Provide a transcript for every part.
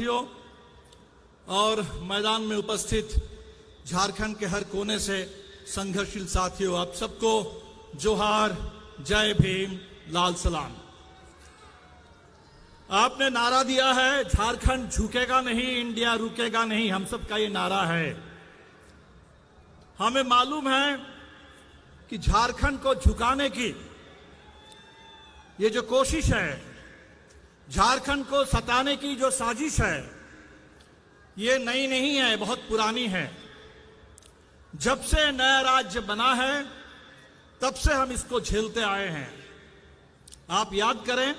और मैदान में उपस्थित झारखंड के हर कोने से संघर्षशील साथियों, आप सबको जोहार, जय भीम, लाल सलाम। आपने नारा दिया है झारखंड झुकेगा नहीं, इंडिया रुकेगा नहीं। हम सबका ये नारा है। हमें मालूम है कि झारखंड को झुकाने की ये जो कोशिश है, झारखंड को सताने की जो साजिश है, ये नई नहीं है, बहुत पुरानी है। जब से नया राज्य बना है तब से हम इसको झेलते आए हैं। आप याद करें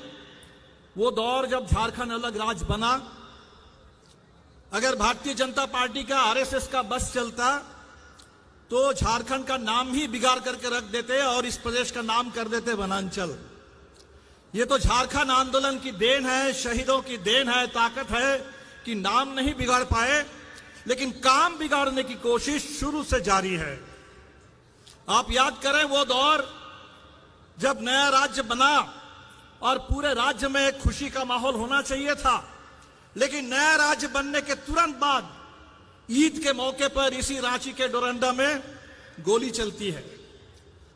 वो दौर जब झारखंड अलग राज्य बना, अगर भारतीय जनता पार्टी का, आरएसएस का बस चलता तो झारखंड का नाम ही बिगाड़ करके रख देते और इस प्रदेश का नाम कर देते वनांचल। ये तो झारखंड आंदोलन की देन है, शहीदों की देन है, ताकत है कि नाम नहीं बिगाड़ पाए, लेकिन काम बिगाड़ने की कोशिश शुरू से जारी है। आप याद करें वो दौर जब नया राज्य बना और पूरे राज्य में एक खुशी का माहौल होना चाहिए था, लेकिन नया राज्य बनने के तुरंत बाद ईद के मौके पर इसी रांची के डोरंडा में गोली चलती है।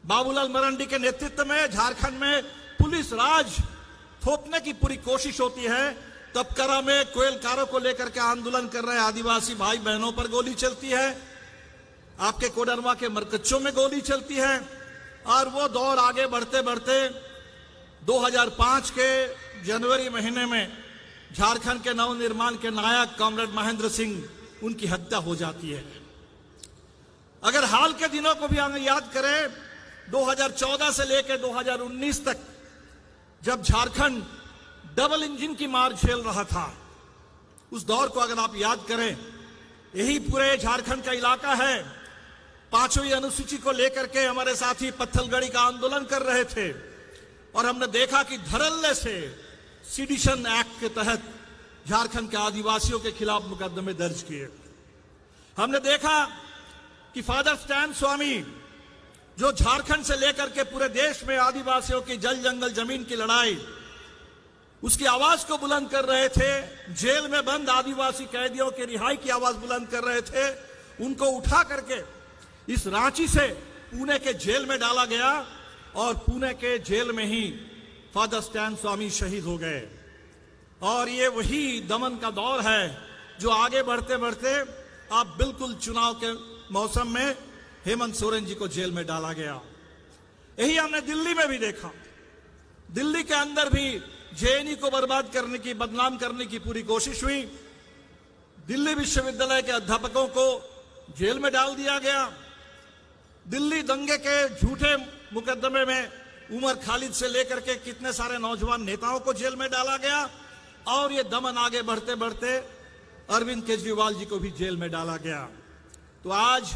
बाबूलाल मरांडी के नेतृत्व में झारखंड में पुलिस राज थोपने की पूरी कोशिश होती है। तपकरा में कोयलकारों को लेकर के आंदोलन कर रहे आदिवासी भाई बहनों पर गोली चलती है, आपके कोडरमा के मरकच्चों में गोली चलती है। और वो दौर आगे बढ़ते बढ़ते 2005 के जनवरी महीने में झारखंड के नवनिर्माण के नायक कॉमरेड महेंद्र सिंह, उनकी हत्या हो जाती है। अगर हाल के दिनों को भी हम याद करें, 2014 से लेकर 2019 तक जब झारखंड डबल इंजन की मार झेल रहा था, उस दौर को अगर आप याद करें, यही पूरे झारखंड का इलाका है। 5वीं अनुसूची को लेकर के हमारे साथी पत्थलगड़ी का आंदोलन कर रहे थे और हमने देखा कि धड़ल्ले से सीडिशन एक्ट के तहत झारखंड के आदिवासियों के खिलाफ मुकदमे दर्ज किए। हमने देखा कि फादर स्टैन स्वामी, जो झारखंड से लेकर के पूरे देश में आदिवासियों की जल जंगल जमीन की लड़ाई, उसकी आवाज को बुलंद कर रहे थे, जेल में बंद आदिवासी कैदियों की रिहाई की आवाज बुलंद कर रहे थे, उनको उठा करके इस रांची से पुणे के जेल में डाला गया और पुणे के जेल में ही फादर स्टैन स्वामी शहीद हो गए। और ये वही दमन का दौर है जो आगे बढ़ते बढ़ते आप बिल्कुल चुनाव के मौसम में हेमंत सोरेन जी को जेल में डाला गया। यही हमने दिल्ली में भी देखा। दिल्ली के अंदर भी जेएनयू को बर्बाद करने की, बदनाम करने की पूरी कोशिश हुई। दिल्ली विश्वविद्यालय के अध्यापकों को जेल में डाल दिया गया। दिल्ली दंगे के झूठे मुकदमे में उमर खालिद से लेकर के कितने सारे नौजवान नेताओं को जेल में डाला गया। और ये दमन आगे बढ़ते बढ़ते अरविंद केजरीवाल जी को भी जेल में डाला गया। तो आज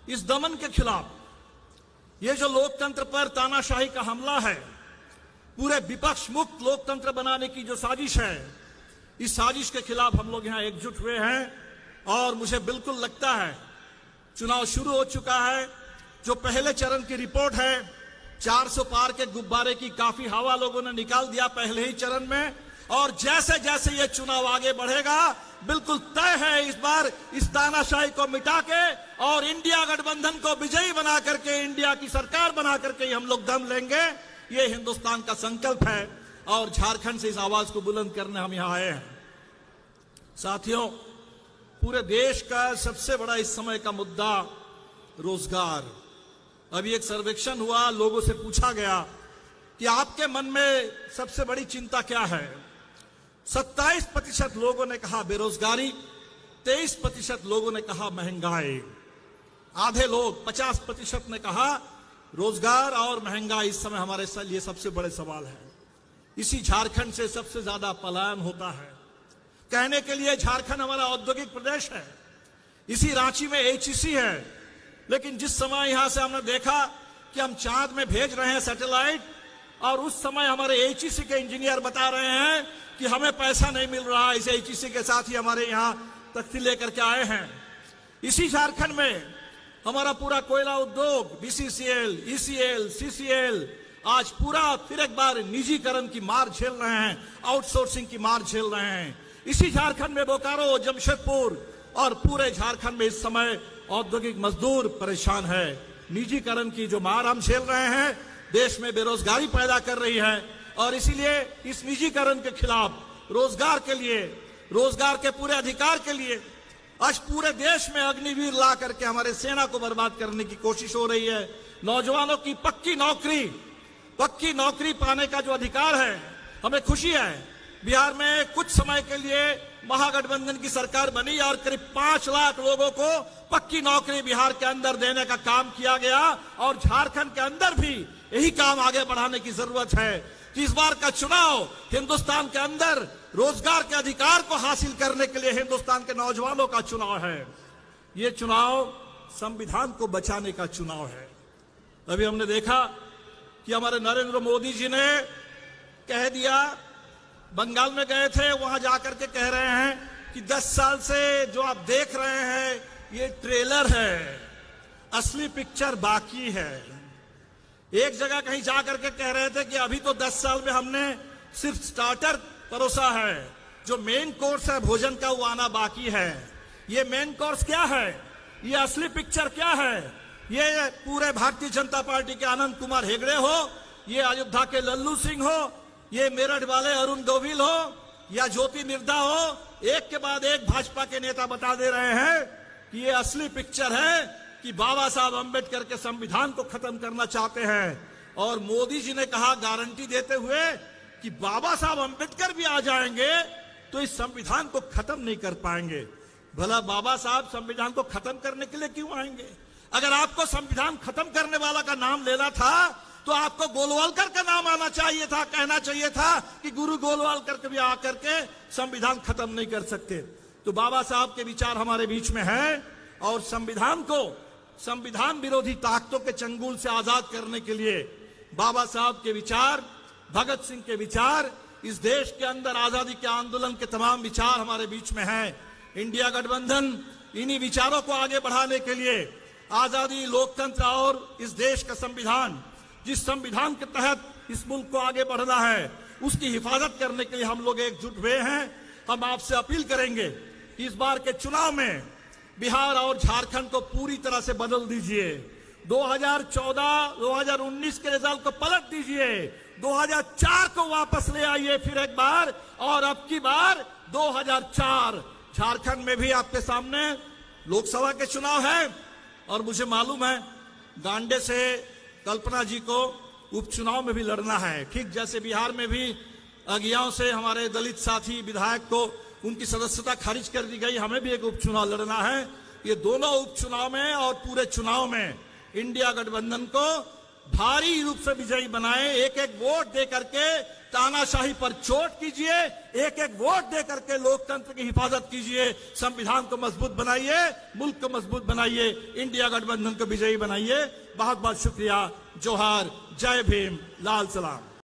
इस दमन के खिलाफ ये जो लोकतंत्र पर तानाशाही का हमला है, पूरे विपक्ष मुक्त लोकतंत्र बनाने की जो साजिश है, इस साजिश के खिलाफ हम लोग यहां एकजुट हुए हैं। और मुझे बिल्कुल लगता है चुनाव शुरू हो चुका है। जो पहले चरण की रिपोर्ट है, 400 पार के गुब्बारे की काफी हवा लोगों ने निकाल दिया पहले ही चरण में। और जैसे जैसे ये चुनाव आगे बढ़ेगा, बिल्कुल तय है इस बार इस तानाशाही को मिटा के और इंडिया गठबंधन को विजयी बना करके, इंडिया की सरकार बना करके हम लोग दम लेंगे। ये हिंदुस्तान का संकल्प है और झारखंड से इस आवाज को बुलंद करने हम यहां आए हैं। साथियों, पूरे देश का सबसे बड़ा इस समय का मुद्दा रोजगार। अभी एक सर्वेक्षण हुआ, लोगों से पूछा गया कि आपके मन में सबसे बड़ी चिंता क्या है। 27% लोगों ने कहा बेरोजगारी, 23% लोगों ने कहा महंगाई, आधे लोग 50% ने कहा रोजगार और महंगाई इस समय हमारे लिए सबसे बड़े सवाल है। इसी झारखंड से सबसे ज्यादा पलायन होता है। कहने के लिए झारखंड हमारा औद्योगिक प्रदेश है, इसी रांची में एचईसी है, लेकिन जिस समय यहां से हमने देखा कि हम चांद में भेज रहे हैं सैटेलाइट, और उस समय हमारे एचईसी के इंजीनियर बता रहे हैं कि हमें पैसा नहीं मिल रहा। इस एचईसी के साथ ही हमारे यहां तख्ती लेकर के आए हैं। इसी झारखंड में हमारा पूरा कोयला उद्योग, बीसीसीएल, ईसीएल, सीसीएल आज पूरा फिर एक बार निजीकरण की मार झेल रहे हैं, आउटसोर्सिंग की मार झेल रहे हैं। इसी झारखंड में बोकारो, जमशेदपुर और पूरे झारखंड में इस समय औद्योगिक मजदूर परेशान है। निजीकरण की जो मार हम झेल रहे हैं देश में बेरोजगारी पैदा कर रही है और इसीलिए इस निजीकरण के खिलाफ रोजगार के लिए, रोजगार के पूरे अधिकार के लिए आज पूरे देश में अग्निवीर ला करके हमारे सेना को बर्बाद करने की कोशिश हो रही है। नौजवानों की पक्की नौकरी पाने का जो अधिकार है, हमें खुशी है बिहार में कुछ समय के लिए महागठबंधन की सरकार बनी और करीब 5 लाख लोगों को पक्की नौकरी बिहार के अंदर देने का काम किया गया और झारखंड के अंदर भी यही काम आगे बढ़ाने की जरूरत है कि इस बार का चुनाव हिंदुस्तान के अंदर रोजगार के अधिकार को हासिल करने के लिए हिंदुस्तान के नौजवानों का चुनाव है। ये चुनाव संविधान को बचाने का चुनाव है। अभी हमने देखा कि हमारे नरेंद्र मोदी जी ने कह दिया, बंगाल में गए थे, वहां जाकर के कह रहे हैं कि 10 साल से जो आप देख रहे हैं ये ट्रेलर है, असली पिक्चर बाकी है। एक जगह कहीं जाकर के कह रहे थे कि अभी तो 10 साल में हमने सिर्फ स्टार्टर परोसा है, जो मेन कोर्स है भोजन का वो आना बाकी है। ये मेन कोर्स क्या है, ये असली पिक्चर क्या है? ये पूरे भारतीय जनता पार्टी के आनंद कुमार हेगड़े हो, ये अयोध्या के लल्लू सिंह हो, ये मेरठ वाले अरुण गोविल हो या ज्योति मिर्धा हो, एक के बाद एक भाजपा के नेता बता दे रहे हैं कि ये असली पिक्चर है कि बाबा साहब अंबेडकर के संविधान को खत्म करना चाहते हैं। और मोदी जी ने कहा गारंटी देते हुए कि बाबा साहब अंबेडकर भी आ जाएंगे तो इस संविधान को खत्म नहीं कर पाएंगे। भला बाबा साहब संविधान को खत्म करने के लिए क्यों आएंगे? अगर आपको संविधान खत्म करने वाला का नाम लेना था तो आपको गोलवालकर का नाम आना चाहिए था, कहना चाहिए था कि गुरु गोलवालकर कभी आकर के संविधान खत्म नहीं कर सकते। तो बाबा साहब के विचार हमारे बीच में हैं और संविधान को संविधान विरोधी ताकतों के चंगुल से आजाद करने के लिए बाबा साहब के विचार, भगत सिंह के विचार, इस देश के अंदर आजादी के आंदोलन के तमाम विचार हमारे बीच में हैं। इंडिया गठबंधन इन्हीं विचारों को आगे बढ़ाने के लिए आजादी, लोकतंत्र और इस देश का संविधान, जिस संविधान के तहत इस मुल्क को आगे बढ़ना है, उसकी हिफाजत करने के लिए हम लोग एकजुट हुए हैं। हम आपसे अपील करेंगे कि इस बार के चुनाव में बिहार और झारखंड को पूरी तरह से बदल दीजिए। 2014-2019 के रिजल्ट को पलट दीजिए, 2004 को वापस ले आइए फिर एक बार, और अब की बार 2004 झारखंड में भी आपके सामने लोकसभा के चुनाव है और मुझे मालूम है गांडे से कल्पना जी को उपचुनाव में भी लड़ना है। ठीक जैसे बिहार में भी अगियाओं से हमारे दलित साथी विधायक को उनकी सदस्यता खारिज कर दी गई, हमें भी एक उपचुनाव लड़ना है। ये दोनों उपचुनाव में और पूरे चुनाव में इंडिया गठबंधन को भारी रूप से विजयी बनाए। एक एक वोट दे करके तानाशाही पर चोट कीजिए, एक एक वोट दे करके लोकतंत्र की हिफाजत कीजिए, संविधान को मजबूत बनाइए, मुल्क को मजबूत बनाइए, इंडिया गठबंधन को विजयी बनाइए। बहुत बहुत शुक्रिया। जोहार, जय भीम, लाल सलाम।